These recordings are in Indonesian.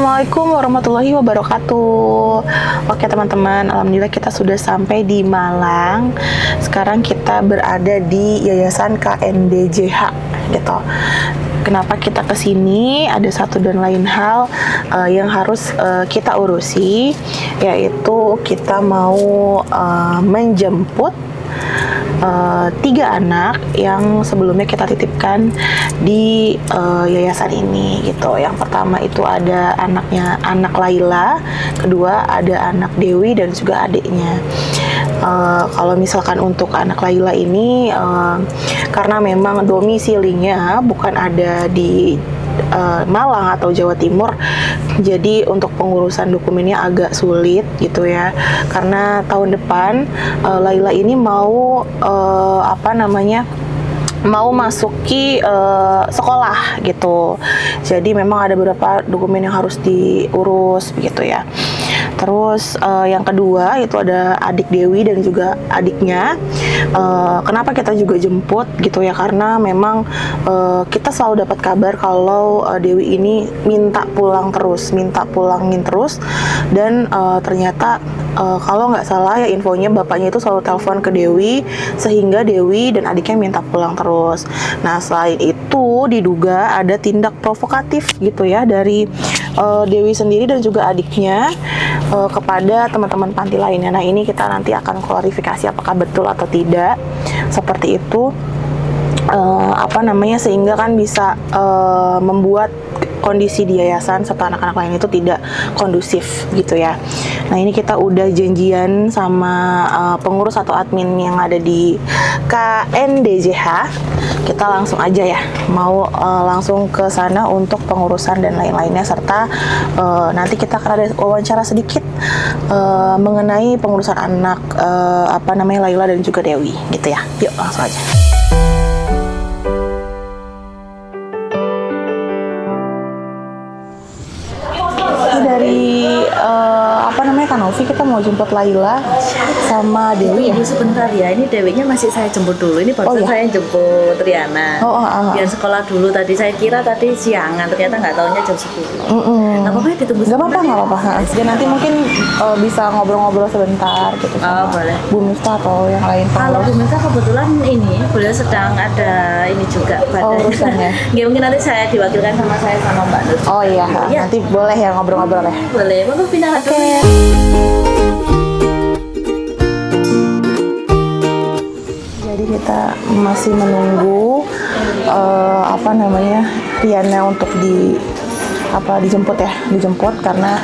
Assalamualaikum warahmatullahi wabarakatuh. Oke teman-teman, alhamdulillah kita sudah sampai di Malang. Sekarang kita berada di Yayasan KNDJH gitu. Kenapa kita kesini? Ada satu dan lain hal yang harus kita urusi, yaitu kita mau menjemput 3 anak yang sebelumnya kita titipkan di yayasan ini gitu. Yang pertama itu ada anak Laila, kedua ada anak Dewi dan juga adiknya. Kalau misalkan untuk anak Laila ini karena memang domisilinya bukan ada di Malang atau Jawa Timur, jadi untuk pengurusan dokumennya agak sulit gitu ya, karena tahun depan Laila ini mau mau masuki sekolah gitu. Jadi memang ada beberapa dokumen yang harus diurus begitu ya. Terus yang kedua itu ada adik Dewi dan juga adiknya. Kenapa kita juga jemput gitu ya, karena memang kita selalu dapat kabar kalau Dewi ini minta pulangin terus, dan ternyata kalau nggak salah ya infonya bapaknya itu selalu telepon ke Dewi sehingga Dewi dan adiknya minta pulang terus. Nah selain itu diduga ada tindak provokatif gitu ya dari Dewi sendiri dan juga adiknya kepada teman-teman panti lainnya. Nah ini kita nanti akan klarifikasi apakah betul atau tidak seperti itu, sehingga kan bisa membuat kondisi di yayasan serta anak-anak lain itu tidak kondusif gitu ya. Nah ini kita udah janjian sama pengurus atau admin yang ada di KNDJH. Kita langsung aja ya, mau langsung ke sana untuk pengurusan dan lain-lainnya, serta nanti kita akan ada wawancara sedikit mengenai pengurusan anak Laila dan juga Dewi gitu ya. Yuk langsung aja. Dari Kanovi kita mau jemput Laila sama Dewi ya. Sebentar ya, ini Dewinya masih saya jemput dulu. Ini baru saya jemput Riana. Biar sekolah dulu, tadi saya kira tadi siangan, ternyata nggak taunya jam 10. Nggak apa-apa ya ditunggu. Nggak apa-apa. Jadi nanti mungkin bisa ngobrol-ngobrol sebentar gitu sama boleh. Bu Miftah atau yang lain. Kalau Bu Miftah kebetulan beliau sedang ada ini juga urusannya. Ya, mungkin nanti saya diwakilkan sama Mbak Nur. Oh iya, nanti boleh ya ngobrol-ngobrol ya. Boleh, mau pindah dulu ya. Jadi kita masih menunggu Riana untuk dijemput karena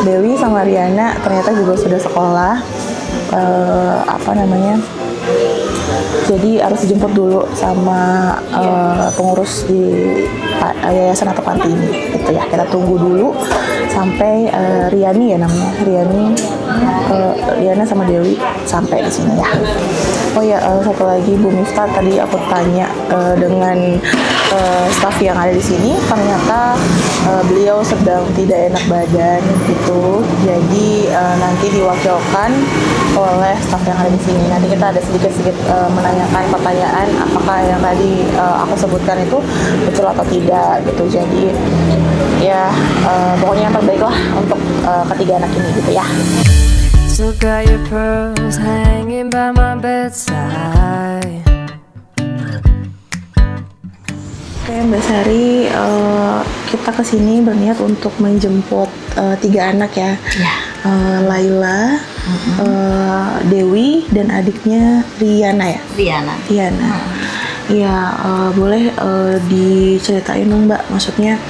Dewi sama Riana ternyata juga sudah sekolah, jadi harus dijemput dulu sama pengurus di yayasan atau panti ini gitu ya. Kita tunggu dulu sampai Riana sama Dewi sampai di sini ya. Oh ya, satu lagi Bu Miftah, tadi aku tanya dengan staf yang ada di sini, ternyata beliau sedang tidak enak badan gitu. Jadi nanti diwakilkan oleh staf yang ada di sini. Nanti kita ada sedikit menanyakan pertanyaan apakah yang tadi aku sebutkan itu betul atau tidak gitu. Jadi ya pokoknya yang terbaik lah untuk ketiga anak ini gitu ya. Still got your pearls hanging by my bedside. Oke Mbak Sari, kita kesini berniat untuk menjemput 3 anak ya. Laila, Dewi dan adiknya Riana ya. Riana. Ya boleh diceritain dong Mbak, maksudnya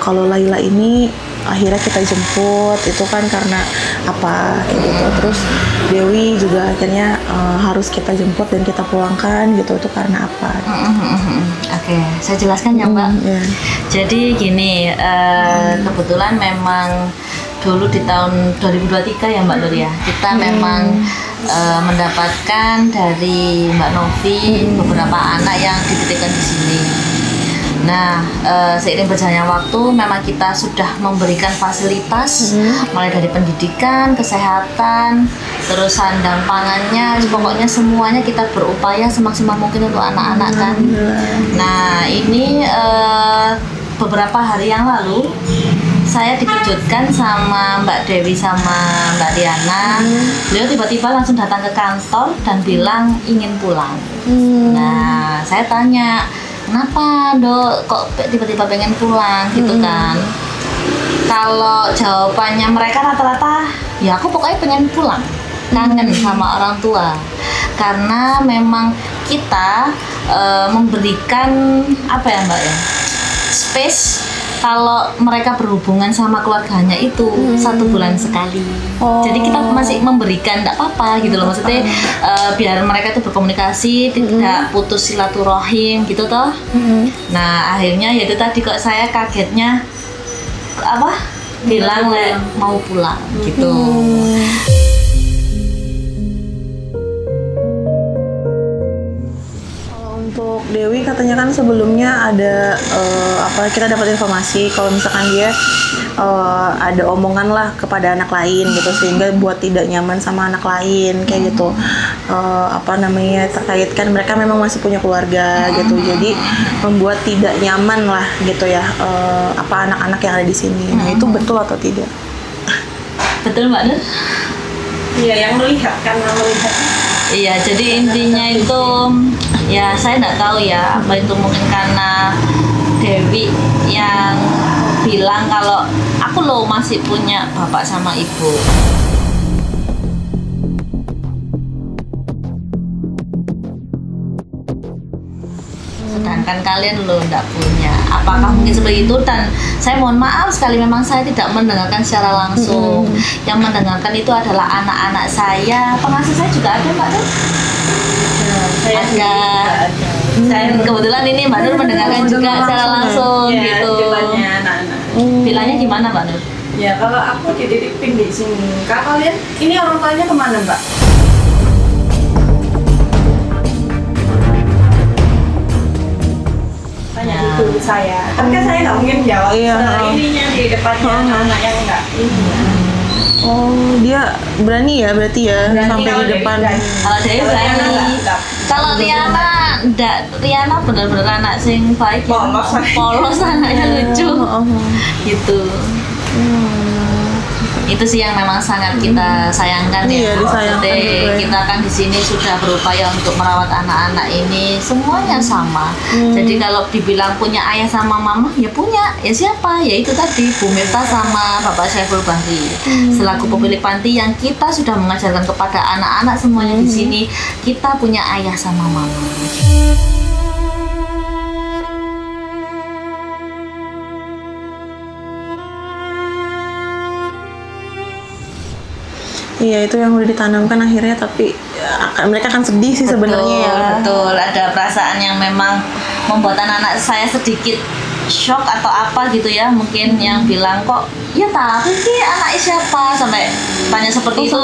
kalau Laila ini akhirnya kita jemput itu kan karena apa kayak gitu, terus Dewi juga akhirnya harus kita jemput dan kita pulangkan gitu, itu karena apa? Oke, saya jelaskan ya Mbak. Jadi gini, kebetulan memang dulu di tahun 2023 ya Mbak Nur ya, kita memang mendapatkan dari Mbak Novi beberapa anak yang dititipkan di sini. Nah, seiring berjalannya waktu memang kita sudah memberikan fasilitas mulai dari pendidikan, kesehatan, terus sandang pangannya, pokoknya semuanya kita berupaya semaksimal mungkin untuk anak-anak kan. Nah, ini beberapa hari yang lalu saya dikejutkan sama Mbak Dewi sama Mbak Diana. Beliau tiba-tiba langsung datang ke kantor dan bilang ingin pulang. Nah, saya tanya, kenapa Dok kok tiba-tiba pengen pulang gitu kan? Kalau jawabannya mereka rata-rata, ya aku pokoknya pengen pulang, kangen sama orang tua. Karena memang kita memberikan apa ya Mbak ya, space kalau mereka berhubungan sama keluarganya itu 1 bulan sekali. Jadi kita masih memberikan, tidak apa-apa gitu loh, maksudnya biar mereka itu berkomunikasi, tidak putus silaturahim gitu toh. Nah akhirnya ya itu tadi kok saya kagetnya apa bilang mau pulang gitu. Untuk Dewi katanya kan sebelumnya ada kita dapat informasi kalau misalkan dia ada omongan lah kepada anak lain gitu sehingga buat tidak nyaman sama anak lain kayak gitu, terkait kan mereka memang masih punya keluarga gitu, jadi membuat tidak nyaman lah gitu ya anak-anak yang ada di sini. Nah itu betul atau tidak? Betul Mbak Nur? Iya, yang melihat. Iya, jadi intinya itu ya saya nggak tahu ya apa itu, mungkin karena Dewi yang bilang kalau aku loh masih punya bapak sama ibu. Sedangkan kalian loh nggak punya. Apakah mungkin seperti itu? Dan saya mohon maaf sekali, memang saya tidak mendengarkan secara langsung. Yang mendengarkan itu adalah anak-anak saya. Pengasuh saya juga ada Mbak Nur? Ada. Dan kebetulan ini Mbak Nur mendengarkan juga secara langsung gitu. Bilangnya gimana Mbak Nur? Ya kalau aku dititipin di sini, kalian ini orang tuanya kemana Mbak? Tanya ibu saya, kan saya nggak mungkin jawab ininya di depannya anak yang nggak ini. Oh, dia berani ya berarti ya sampai di depan. Kalau dia berani. Kalau Riana benar-benar anak sing baik, polos anaknya lucu, gitu. Itu sih yang memang sangat kita sayangkan ya. Maksudnya kita kan di sini sudah berupaya untuk merawat anak-anak ini semuanya sama. Jadi kalau dibilang punya ayah sama mama, ya punya. Ya siapa? Ya itu tadi Bu Mirta sama Bapak Syaiful Bahri. Selaku pemilik panti yang kita sudah mengajarkan kepada anak-anak semuanya di sini, kita punya ayah sama mama. Iya, itu yang udah ditanamkan akhirnya, tapi mereka akan sedih sih sebenarnya ya. Betul, ada perasaan yang memang membuat anak-anak saya sedikit shock atau apa gitu ya, mungkin yang bilang kok ya tahu sih anaknya siapa, sampai tanya seperti itu.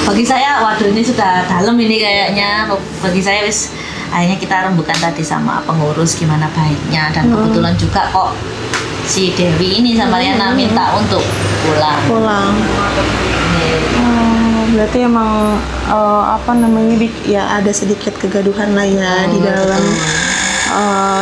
Bagi saya waduh ini sudah dalam ini kayaknya. Bagi saya wis akhirnya kita rembukan tadi sama pengurus gimana baiknya, dan kebetulan juga kok si Dewi ini sama Riana minta untuk pulang. Berarti emang ya ada sedikit kegaduhan lah ya di dalam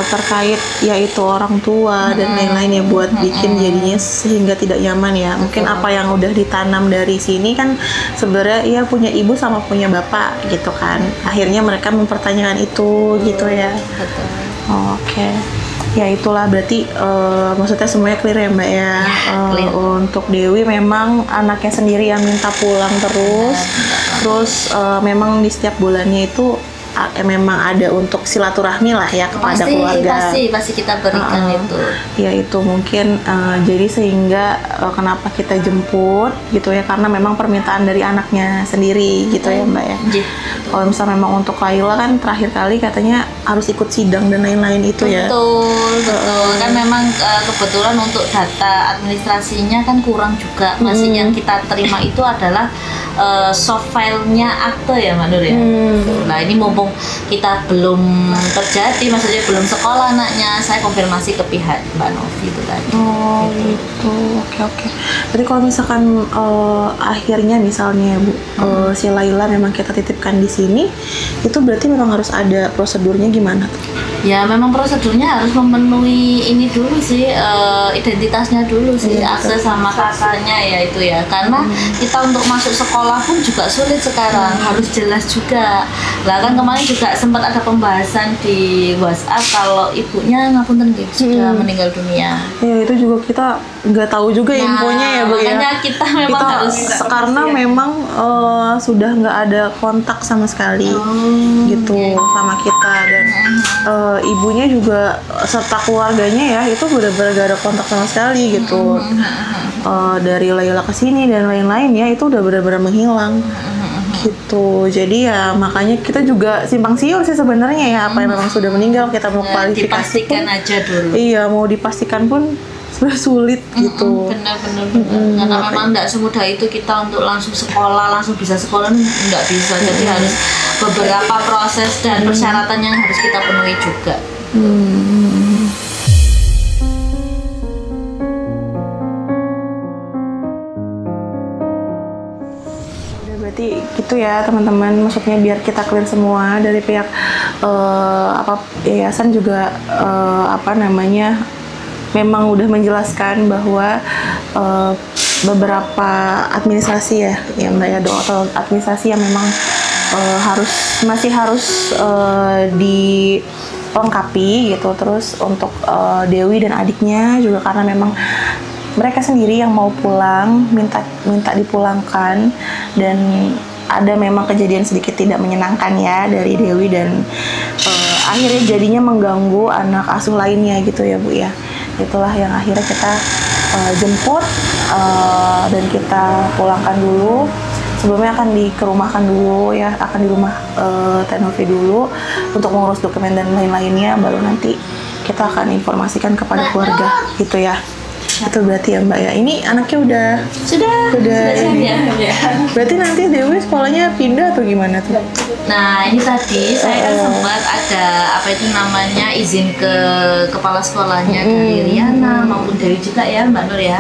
terkait yaitu orang tua dan lain-lain ya, buat bikin jadinya sehingga tidak nyaman ya. Mungkin apa yang udah ditanam dari sini kan sebenarnya ya punya ibu sama punya bapak gitu kan, akhirnya mereka mempertanyakan itu gitu ya. Oke. Ya itulah berarti maksudnya semuanya clear ya Mbak ya. Untuk Dewi memang anaknya sendiri yang minta pulang terus memang di setiap bulannya itu memang ada untuk silaturahmi lah ya kepada keluarga. Pasti kita berikan itu. Ya itu mungkin jadi sehingga kenapa kita jemput gitu ya, karena memang permintaan dari anaknya sendiri gitu ya Mbak ya. Kalau misalnya memang untuk Laila kan terakhir kali katanya harus ikut sidang dan lain-lain itu ya. Betul. Kan memang kebetulan untuk data administrasinya kan kurang juga. Masih yang kita terima itu adalah soft file-nya akte ya Mbak Nur ya. Nah ini mumpung kita belum terjadi, maksudnya belum sekolah anaknya, saya konfirmasi ke pihak Mbak Novi itu tadi. Gitu. gitu. Oke oke. Berarti kalau misalkan akhirnya misalnya Bu, si Laila memang kita titipkan di sini, itu berarti memang harus ada prosedurnya gimana tuh? Ya memang prosedurnya harus memenuhi ini dulu sih, identitasnya dulu sih, akses sama kakaknya ya itu ya, karena kita untuk masuk sekolah pun juga sulit sekarang, harus jelas juga lah. Kan kemarin juga sempat ada pembahasan di WhatsApp kalau ibunya ngapunten sudah meninggal dunia. Ya itu juga kita nggak tahu juga infonya ya Bu ya. Makanya kita memang harus karena memang sudah nggak ada kontak sama sekali gitu sama kita, dan ibunya juga serta keluarganya ya itu benar-benar gak ada kontak sama sekali gitu. Dari Laila ke sini dan lain-lain ya itu udah benar-benar menghilang gitu. Jadi ya makanya kita juga simpang siur sih sebenarnya ya, apa yang memang sudah meninggal kita mau kualifikasi dipastikan pun, aja dulu. iya mau dipastikan pun sudah sulit gitu. Benar-benar karena memang tidak semudah itu kita untuk langsung sekolah, langsung bisa sekolah nggak bisa. Jadi harus beberapa proses dan persyaratan yang harus kita penuhi juga. Berarti gitu ya teman-teman, maksudnya biar kita clear semua dari pihak yayasan juga memang udah menjelaskan bahwa beberapa administrasi ya Mbak ya, atau administrasi yang memang masih harus dilengkapi gitu. Terus untuk Dewi dan adiknya juga karena memang mereka sendiri yang mau pulang, minta dipulangkan, dan ada memang kejadian sedikit tidak menyenangkan ya dari Dewi, dan akhirnya jadinya mengganggu anak asuh lainnya gitu ya Bu ya. Itulah yang akhirnya kita jemput dan kita pulangkan dulu. Sebelumnya akan dikerumahkan dulu ya, akan di rumah Tenovi dulu untuk mengurus dokumen dan lain-lainnya, baru nanti kita akan informasikan kepada keluarga gitu ya. Itu berarti ya Mbak ya. Ini anaknya sudah ini. Ya. Berarti nanti Dewi sekolahnya pindah atau gimana tuh? Nah ini tadi saya kan sempat ada izin ke kepala sekolahnya dari Riana maupun Dewi juga ya Mbak Nur ya,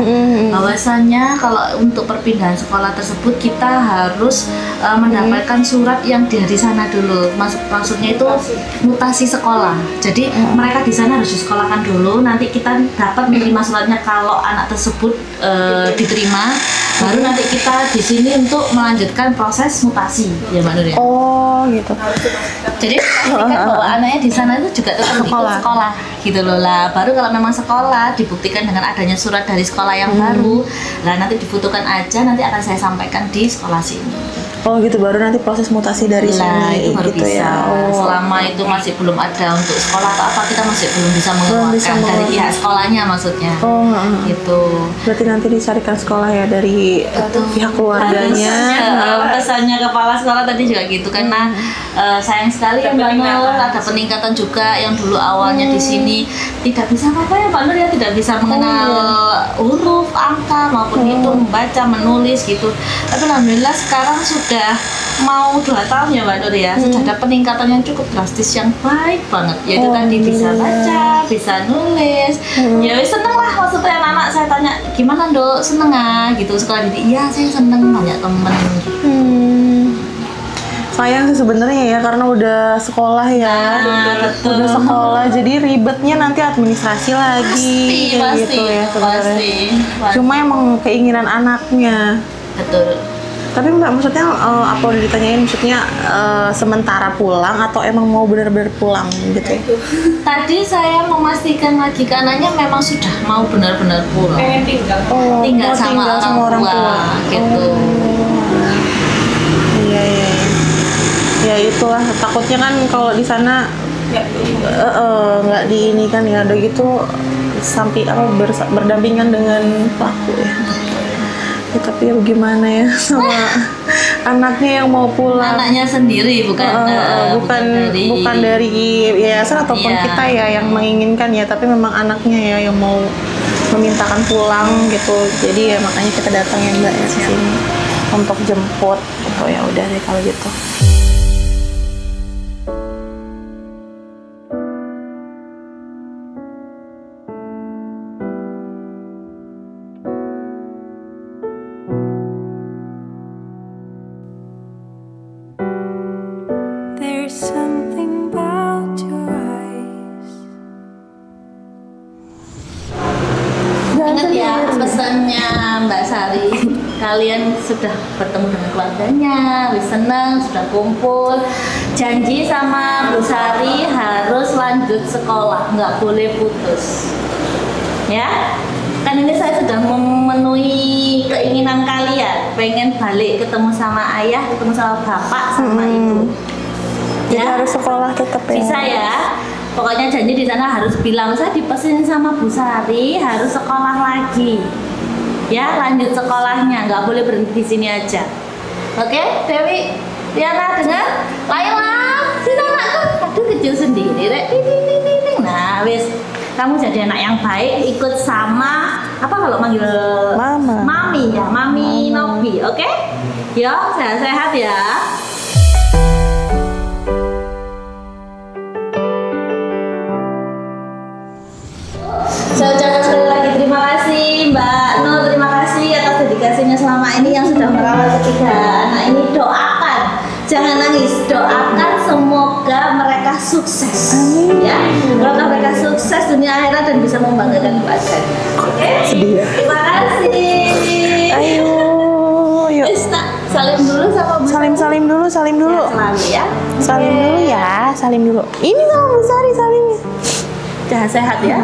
bahwasannya kalau untuk perpindahan sekolah tersebut kita harus mendapatkan surat yang dari sana dulu. Maksudnya itu mutasi sekolah. Jadi mereka di sana harus disekolahkan dulu. Nanti kita dapat menerima suratnya kalau anak tersebut diterima, baru nanti kita di sini untuk melanjutkan proses mutasi ya Mbak Nur ya. Oh gitu. Jadi pastikan bahwa anaknya di sana itu juga tetap sekolah gitu loh lah. Baru kalau memang sekolah dibuktikan dengan adanya surat dari sekolah yang baru, lah nanti dibutuhkan aja, nanti akan saya sampaikan di sekolah sini. Oh gitu, baru nanti proses mutasi dari sini itu baru gitu bisa. ya. Selama itu masih belum ada untuk sekolah atau apa, kita masih belum bisa mengeluarkan dari pihak sekolahnya maksudnya. Gitu. Berarti nanti dicarikan sekolah ya dari pihak keluarganya. Pesannya kepala sekolah tadi juga gitu, karena sayang sekali ya Mbak Nur, ada peningkatan juga yang dulu awalnya di sini tidak bisa apa-apa ya Mbak Nur ya, tidak bisa mengenal huruf, angka maupun hitung, membaca, menulis gitu. Tapi alhamdulillah sekarang sudah mau 2 tahun ya Mbak Nur ya, sudah ada peningkatan yang cukup drastis yang baik banget, yaitu tadi bisa baca, bisa nulis. Ya seneng lah, maksudnya anak-anak saya tanya gimana Dok, seneng gitu sekolah di, iya saya seneng, banyak temen gitu. Sayang sih sebenarnya ya, karena udah sekolah ya, udah sekolah jadi ribetnya nanti administrasi lagi gitu ya sebenarnya. Cuma emang keinginan anaknya. Betul. Tapi Mbak, maksudnya apa udah ditanyain, maksudnya sementara pulang atau emang mau benar-benar pulang gitu? Tadi saya memastikan lagi ke anaknya memang sudah mau benar-benar pulang. Pengen tinggal sama orang tua gitu. Iya. Ya itulah, takutnya kan kalau di sana nggak di ini kan ya, udah gitu sampai berdampingan dengan pelaku ya. Ya, tapi ya gimana ya sama anaknya yang mau pulang. Anaknya sendiri bukan dari yayasan ataupun kita ya yang menginginkan ya, tapi memang anaknya ya yang mau memintakan pulang gitu. Jadi ya makanya kita datang ya Mbak ya ke sini untuk jemput gitu. Ya udah deh kalau gitu. senangnya Mbak Sari kalian sudah bertemu dengan keluarganya, wis seneng, sudah kumpul. Janji sama Bu Sari harus lanjut sekolah, nggak boleh putus. Ya, kan ini saya sudah memenuhi keinginan kalian, pengen balik ketemu sama ayah, ketemu sama bapak, sama ibu. Jadi harus sekolah tetap ya. Bisa ya. Pokoknya janji di sana harus bilang, saya dipesenin sama Bu Sari harus sekolah lagi. Ya, lanjut sekolahnya, nggak boleh berhenti di sini aja. Oke, Dewi, Tiana dengar? Laila, sini anakku. Aduh, kecil sendiri, Rek. Nah, wis, kamu jadi anak yang baik, ikut sama apa kalau manggil Mama. Mami ya, Mami Nobi, oke? Yo, sehat-sehat ya. Saya ucapkan sekali lagi terima kasih Mbak Nur, terima kasih atas dedikasinya selama ini yang sudah merawat ketiga anak ini. Doakan, jangan nangis, doakan semoga mereka sukses. Amin. Ya, semoga mereka sukses dunia akhirat dan bisa membanggakan keluarga. Oke, Sedih ya. terima kasih. Ayo, yuk. Ista, salim dulu sama Bu. Salim dulu. Selalu ya. Salim dulu ya, salim dulu. Ini sama Bu Sari salimnya. Sehat-sehat ya.